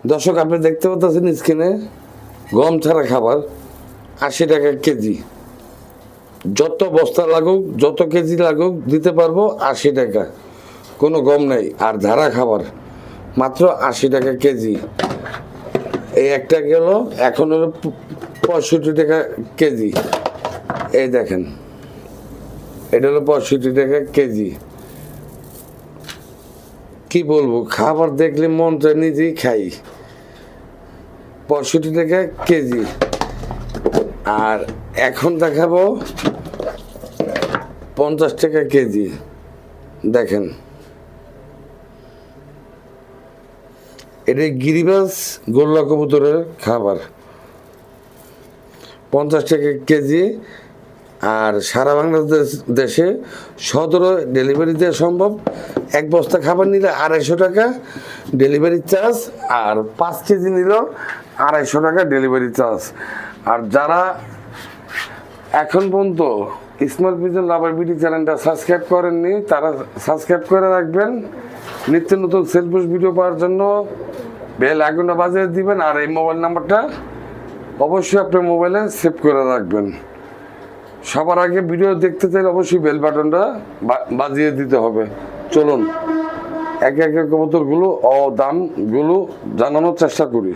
দর্শক আপনি দেখতে পাচ্ছেন স্ক্রিনে গম ছাড়া খাবার 80 টাকা কেজি। যত বস্তা লাগুক যত কেজি লাগুক দিতে পারবো 80 টাকা, কোনো গম নেই। আর ঝাড়া খাবার মাত্র 80 টাকা কেজি। এই একটা গেল, এখন হলো 65 টাকা কেজি। এই দেখেন, এটা হলো 65 টাকা কেজি। কি বলবো, খাবার দেখলে মন চায় নিজেই খাই। 65 টাকা কেজি। আর এখন দেখাবো 50 টাকা কেজি। দেখেন, এটা গিরিবাস গোল্লা কবুতরের খাবার, 50 টাকা কেজি। আর সারা বাংলাদেশে সদরে ডেলিভারি দেওয়া সম্ভব। এক বস্তা খাবার নিলে 250 টাকা ডেলিভারি চার্জ, আর 5 কেজি নিল 250 টাকা ডেলিভারি চার্জ। আর যারা এখন পর্যন্ত স্মার্ট ভিজন লাভার বিডি চ্যানেলটা সাবস্ক্রাইব করেননি, তারা সাবস্ক্রাইব করে রাখবেন। নিত্য নতুন সেলফোস ভিডিও পাওয়ার জন্য বেল আইকনটা বাজিয়ে দিবেন। আর এই মোবাইল নাম্বারটা অবশ্যই আপনার মোবাইলে সেভ করে রাখবেন। সবার আগে ভিডিও দেখতে চাইলে অবশ্যই বেল বাটনটা বাজিয়ে দিতে হবে। চলুন একে একে কবুতরগুলো ও দামগুলো জানানোর চেষ্টা করি।